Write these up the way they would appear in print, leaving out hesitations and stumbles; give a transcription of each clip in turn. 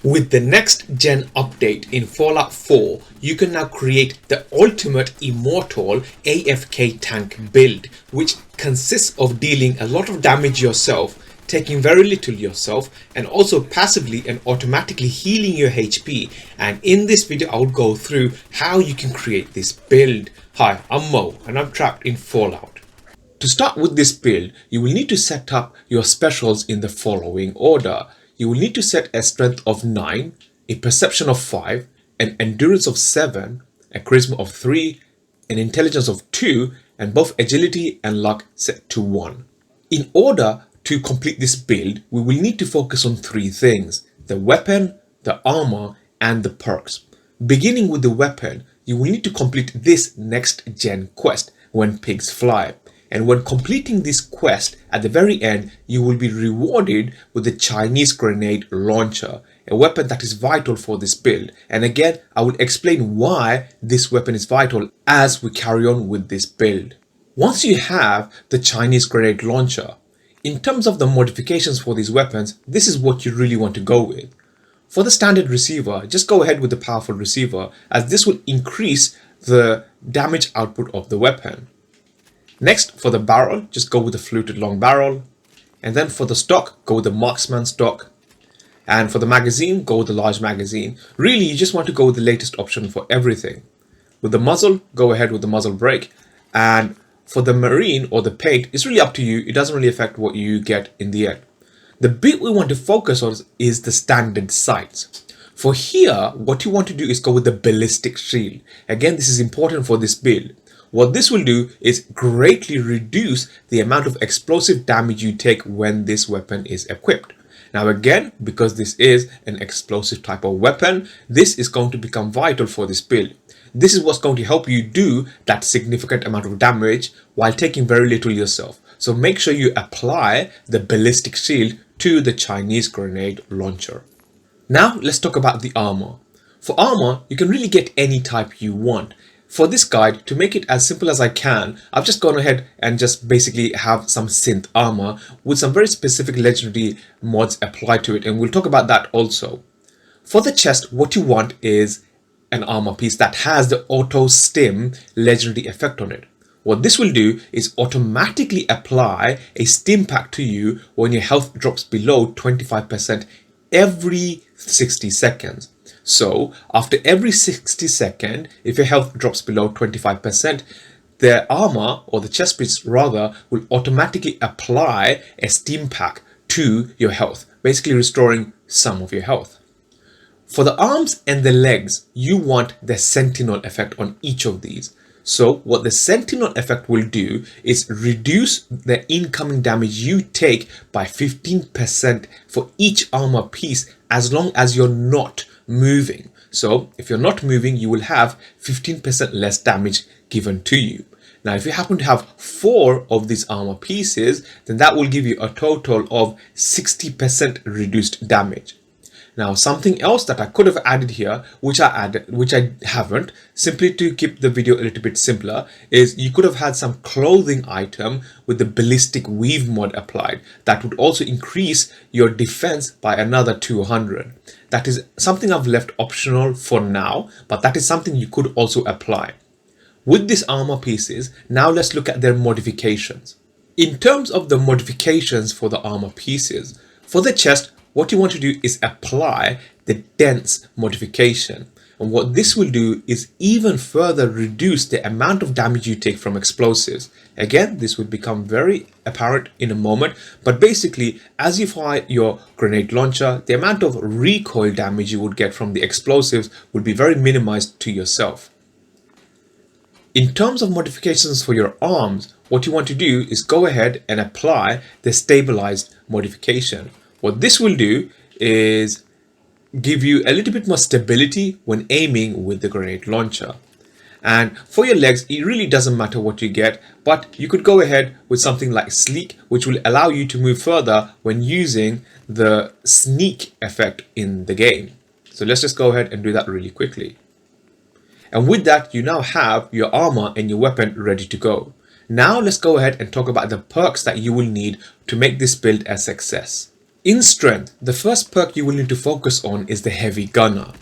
With the next gen update in Fallout 4, you can now create the ultimate Immortal AFK tank build, which consists of dealing a lot of damage yourself, taking very little yourself, and also passively and automatically healing your HP. And in this video I will go through how you can create this build. Hi, I'm Mo and I'm trapped in Fallout. To start with this build, you will need to set up your specials in the following order. You will need to set a strength of 9, a perception of 5, an endurance of 7, a charisma of 3, an intelligence of 2, and both agility and luck set to 1. In order to complete this build, we will need to focus on 3 things: the weapon, the armor, and the perks. Beginning with the weapon, you will need to complete this next gen quest, When Pigs Fly. And when completing this quest, at the very end, you will be rewarded with the Chinese grenade launcher, a weapon that is vital for this build. And again, I will explain why this weapon is vital as we carry on with this build. Once you have the Chinese grenade launcher, in terms of the modifications for these weapons, this is what you really want to go with. For the standard receiver, just go ahead with the powerful receiver, as this will increase the damage output of the weapon. Next, for the barrel, just go with the fluted long barrel. And then for the stock, go with the marksman stock. And for the magazine, go with the large magazine. Really, you just want to go with the latest option for everything. With the muzzle, go ahead with the muzzle brake. And for the marine or the paint, it's really up to you. It doesn't really affect what you get in the end. The bit we want to focus on is the standard sights. For here, what you want to do is go with the ballistic shield. Again, this is important for this build. What this will do is greatly reduce the amount of explosive damage you take when this weapon is equipped. Now again, because this is an explosive type of weapon, this is going to become vital for this build. This is what's going to help you do that significant amount of damage while taking very little yourself. So make sure you apply the ballistic shield to the Chinese grenade launcher. Now let's talk about the armor. For armor, you can really get any type you want. For this guide, to make it as simple as I can, I've just gone ahead and just basically have some synth armor with some very specific legendary mods applied to it, and we'll talk about that also. For the chest, what you want is an armor piece that has the auto stim legendary effect on it. What this will do is automatically apply a stim pack to you when your health drops below 25% every 60 seconds. So after every 60 seconds, if your health drops below 25%, the armor, or the chest piece rather, will automatically apply a stim pack to your health, basically restoring some of your health. For the arms and the legs, you want the sentinel effect on each of these. So what the sentinel effect will do is reduce the incoming damage you take by 15% for each armor piece, as long as you're not moving. So if you're not moving, you will have 15% less damage given to you. Now, if you happen to have 4 of these armor pieces, then that will give you a total of 60% reduced damage. Now, something else that I could have added here, which I haven't, simply to keep the video a little bit simpler, is you could have had some clothing item with the ballistic weave mod applied. That would also increase your defense by another 200. That is something I've left optional for now, but that is something you could also apply. With these armor pieces, now let's look at their modifications. In terms of the modifications for the armor pieces, for the chest, what you want to do is apply the dense modification. And what this will do is even further reduce the amount of damage you take from explosives. Again, this will become very apparent in a moment, but basically, as you fire your grenade launcher, the amount of recoil damage you would get from the explosives will be very minimized to yourself. In terms of modifications for your arms, what you want to do is go ahead and apply the stabilized modification. What this will do is give you a little bit more stability when aiming with the grenade launcher. And for your legs, it really doesn't matter what you get, but you could go ahead with something like sleek, which will allow you to move further when using the sneak effect in the game. So let's just go ahead and do that really quickly. And with that, you now have your armor and your weapon ready to go. Now let's go ahead and talk about the perks that you will need to make this build a success. In strength, the first perk you will need to focus on is the heavy gunner.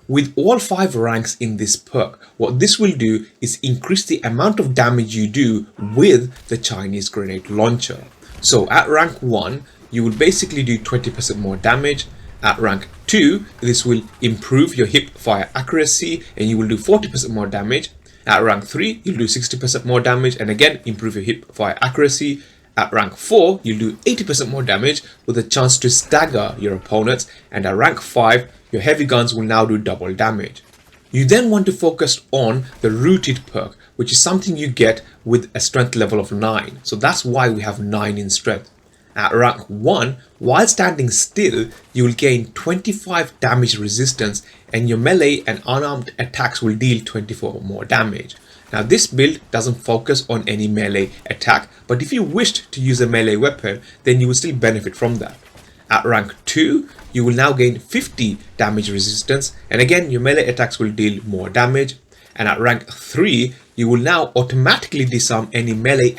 With all 5 ranks in this perk, what this will do is increase the amount of damage you do with the Chinese grenade launcher. So at rank 1, you will basically do 20% more damage. At rank 2, this will improve your hip fire accuracy and you will do 40% more damage. At rank 3, you'll do 60% more damage and again improve your hip fire accuracy. At rank 4, you'll do 80% more damage with a chance to stagger your opponents, and at rank 5, your heavy guns will now do double damage. You then want to focus on the rooted perk, which is something you get with a strength level of 9. So that's why we have 9 in strength. At rank 1, while standing still, you will gain 25 damage resistance and your melee and unarmed attacks will deal 24 more damage. Now this build doesn't focus on any melee attack, but if you wished to use a melee weapon, then you will still benefit from that. At rank 2, you will now gain 50 damage resistance and again your melee attacks will deal more damage. And at rank 3, you will now automatically disarm any melee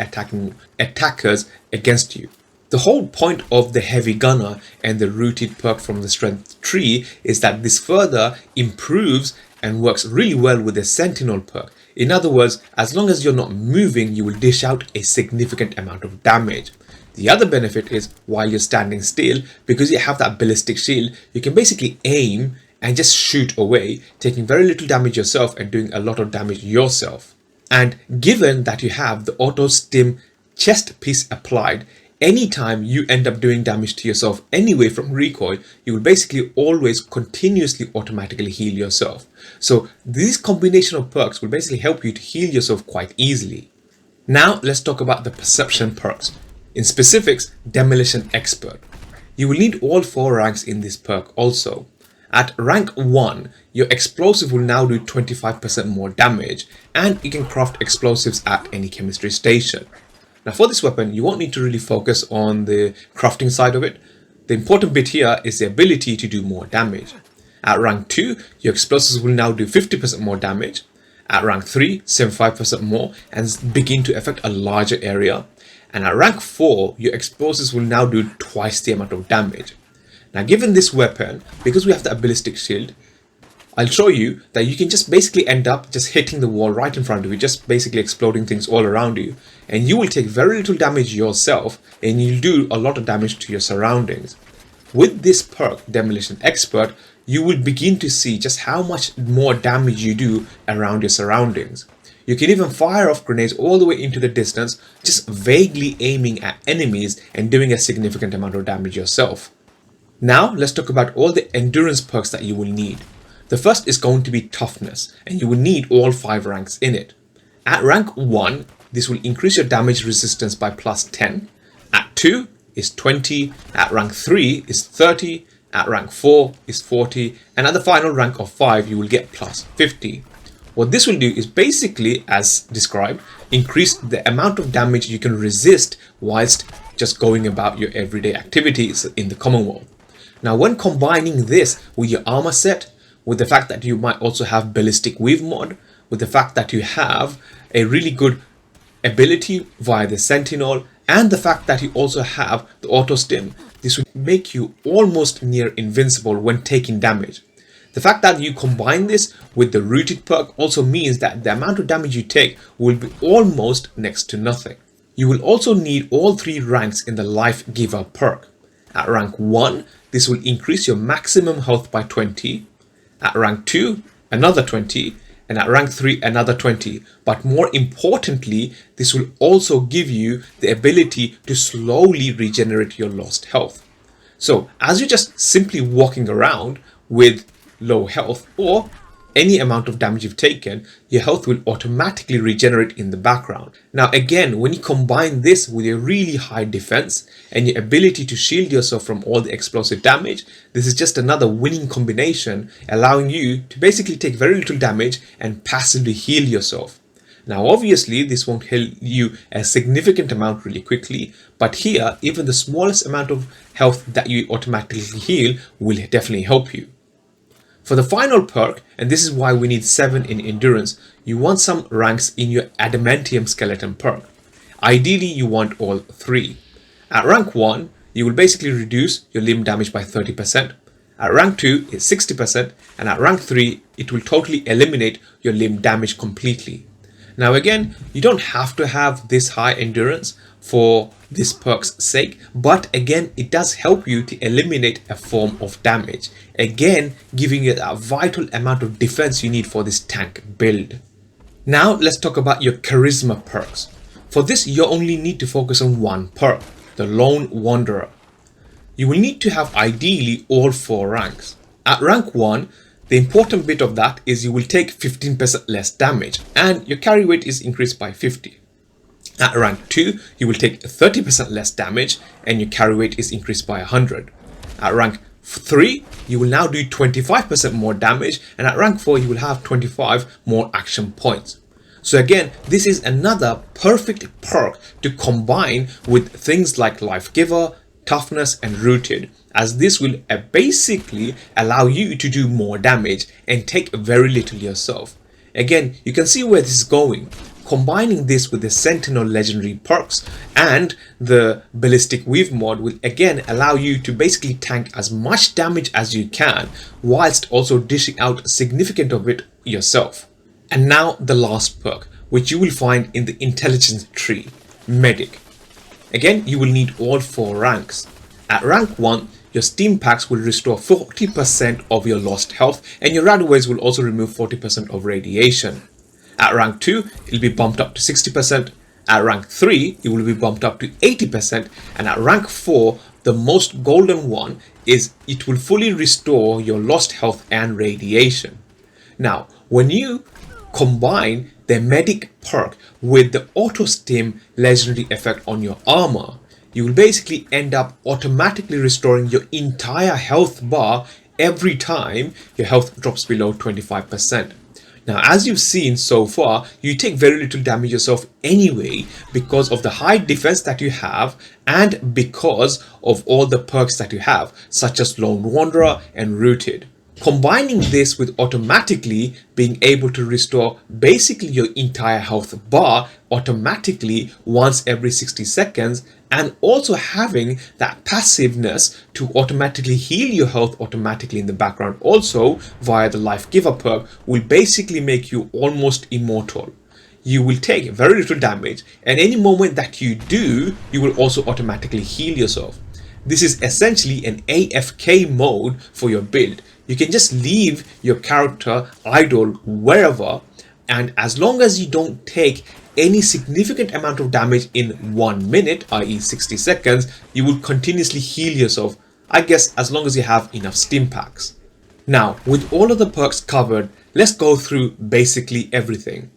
attackers against you. The whole point of the heavy gunner and the rooted perk from the strength tree is that this further improves and works really well with the sentinel perk. In other words, as long as you're not moving, you will dish out a significant amount of damage. The other benefit is while you're standing still, because you have that ballistic shield, you can basically aim and just shoot away, taking very little damage yourself and doing a lot of damage yourself. And given that you have the auto stim chest piece applied, anytime you end up doing damage to yourself anyway from recoil, you will basically always continuously automatically heal yourself. So this combination of perks will basically help you to heal yourself quite easily. Now let's talk about the perception perks. In specifics, Demolition Expert. You will need all 4 ranks in this perk also. At rank 1, your explosive will now do 25% more damage and you can craft explosives at any chemistry station. Now for this weapon, you won't need to really focus on the crafting side of it. The important bit here is the ability to do more damage. At rank 2, your explosives will now do 50% more damage. At rank 3, 75% more and begin to affect a larger area. And at rank 4, your explosives will now do twice the amount of damage. Now given this weapon, because we have that ballistic shield, I'll show you that you can just basically end up just hitting the wall right in front of you, just basically exploding things all around you. And you will take very little damage yourself and you'll do a lot of damage to your surroundings. With this perk, Demolition Expert, you will begin to see just how much more damage you do around your surroundings. You can even fire off grenades all the way into the distance, just vaguely aiming at enemies and doing a significant amount of damage yourself. Now let's talk about all the endurance perks that you will need. The first is going to be toughness, and you will need all 5 ranks in it. At rank 1, this will increase your damage resistance by plus 10. At 2 is 20, at rank 3 is 30, at rank 4 is 40, and at the final rank of 5 you will get plus 50. What this will do is basically, as described, increase the amount of damage you can resist whilst just going about your everyday activities in the Commonwealth. Now when combining this with your armor set, with the fact that you might also have ballistic weave mod, with the fact that you have a really good ability via the sentinel, and the fact that you also have the auto stim, this will make you almost near invincible when taking damage. The fact that you combine this with the rooted perk also means that the amount of damage you take will be almost next to nothing. You will also need all 3 ranks in the Life Giver perk. At rank 1, this will increase your maximum health by 20. At rank 2, another 20, and at rank 3, another 20. But more importantly, this will also give you the ability to slowly regenerate your lost health. So as you're just simply walking around with low health or any amount of damage you've taken, your health will automatically regenerate in the background. Now again, when you combine this with your really high defense and your ability to shield yourself from all the explosive damage, this is just another winning combination, allowing you to basically take very little damage and passively heal yourself. Now obviously this won't heal you a significant amount really quickly, but here even the smallest amount of health that you automatically heal will definitely help you. For the final perk, and this is why we need 7 in endurance, you want some ranks in your adamantium skeleton perk. Ideally you want all 3. At rank 1, you will basically reduce your limb damage by 30%. At rank 2 is 60%, and at rank 3 it will totally eliminate your limb damage completely. Now again, you don't have to have this high endurance for this perk's sake, but again it does help you to eliminate a form of damage, again giving you a vital amount of defense you need for this tank build. Now let's talk about your charisma perks. For this you only need to focus on one perk, the Lone Wanderer. You will need to have ideally all 4 ranks. At rank 1, the important bit of that is you will take 15% less damage and your carry weight is increased by 50. At rank 2, you will take 30% less damage and your carry weight is increased by 100. At rank 3, you will now do 25% more damage, and at rank 4 you will have 25 more action points. So again, this is another perfect perk to combine with things like Life Giver, Toughness and Rooted, as this will basically allow you to do more damage and take very little yourself. Again, you can see where this is going. Combining this with the Sentinel legendary perks and the Ballistic Weave mod will again allow you to basically tank as much damage as you can, whilst also dishing out significant of it yourself. And now the last perk, which you will find in the intelligence tree, Medic. Again, you will need all 4 ranks. At rank 1, your Steam Packs will restore 40% of your lost health, and your Radaways will also remove 40% of radiation. At rank 2, it will be bumped up to 60%. At rank 3, it will be bumped up to 80%. And at rank 4, the most golden one is it will fully restore your lost health and radiation. Now, when you combine the Medic perk with the Auto Stim legendary effect on your armor, you will basically end up automatically restoring your entire health bar every time your health drops below 25%. Now, as you've seen so far, you take very little damage yourself anyway because of the high defense that you have and because of all the perks that you have, such as Lone Wanderer and Rooted. Combining this with automatically being able to restore basically your entire health bar automatically once every 60 seconds, and also having that passiveness to automatically heal your health automatically in the background also via the Life Giver perk, will basically make you almost immortal. You will take very little damage, and any moment that you do, you will also automatically heal yourself. This is essentially an AFK mode for your build. You can just leave your character idle wherever, and as long as you don't take any significant amount of damage in 1 minute, i.e. 60 seconds, you will continuously heal yourself, I guess as long as you have enough Steam Packs. Now, with all of the perks covered, let's go through basically everything.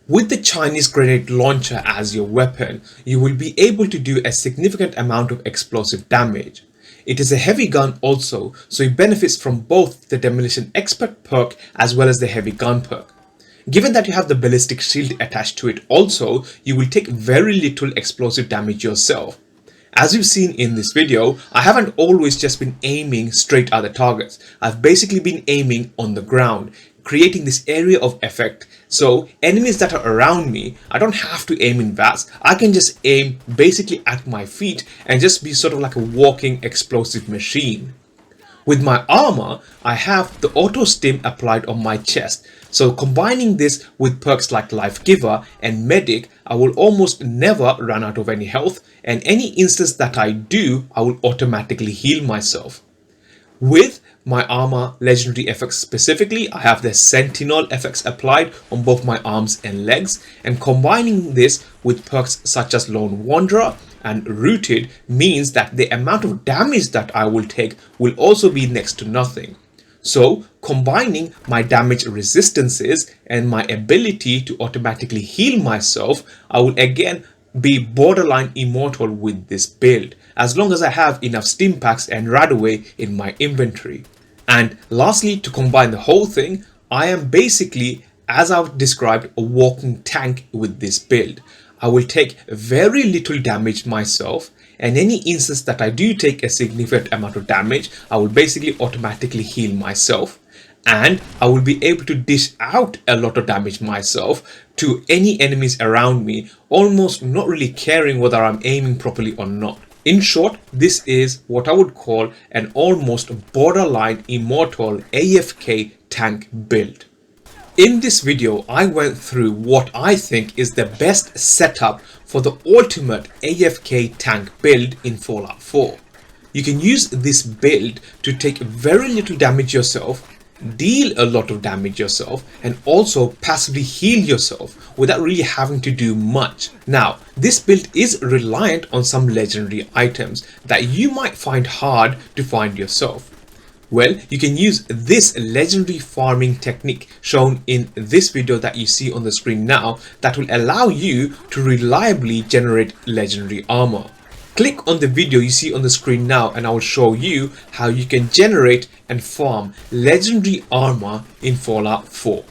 With the Chinese grenade launcher as your weapon, you will be able to do a significant amount of explosive damage. It is a heavy gun also, so it benefits from both the Demolition Expert perk as well as the heavy gun perk. Given that you have the ballistic shield attached to it also, you will take very little explosive damage yourself. As you've seen in this video, I haven't always just been aiming straight at the targets. I've basically been aiming on the ground, creating this area of effect, so enemies that are around me, I don't have to aim in VATS. I can just aim basically at my feet and just be sort of like a walking explosive machine. With my armor, I have the Auto Stim applied on my chest, so combining this with perks like Life Giver and Medic, I will almost never run out of any health, and any instance that I do, I will automatically heal myself. With my armor legendary effects specifically, I have the Sentinel effects applied on both my arms and legs, and combining this with perks such as Lone Wanderer and Rooted means that the amount of damage that I will take will also be next to nothing. So combining my damage resistances and my ability to automatically heal myself, I will again be borderline immortal with this build, as long as I have enough Steam Packs and Radaway in my inventory. And lastly, to combine the whole thing, I am basically, as I've described, a walking tank with this build. I will take very little damage myself, and any instance that I do take a significant amount of damage, I will basically automatically heal myself, and I will be able to dish out a lot of damage myself to any enemies around me, almost not really caring whether I'm aiming properly or not. In short, this is what I would call an almost borderline Immortal AFK tank build. In this video, I went through what I think is the best setup for the ultimate AFK tank build in Fallout 4. You can use this build to take very little damage yourself, deal a lot of damage yourself, and also passively heal yourself without really having to do much. Now, this build is reliant on some legendary items that you might find hard to find yourself. Well, you can use this legendary farming technique shown in this video that you see on the screen now that will allow you to reliably generate legendary armor. Click on the video you see on the screen now and I will show you how you can generate and farm legendary armor in Fallout 4.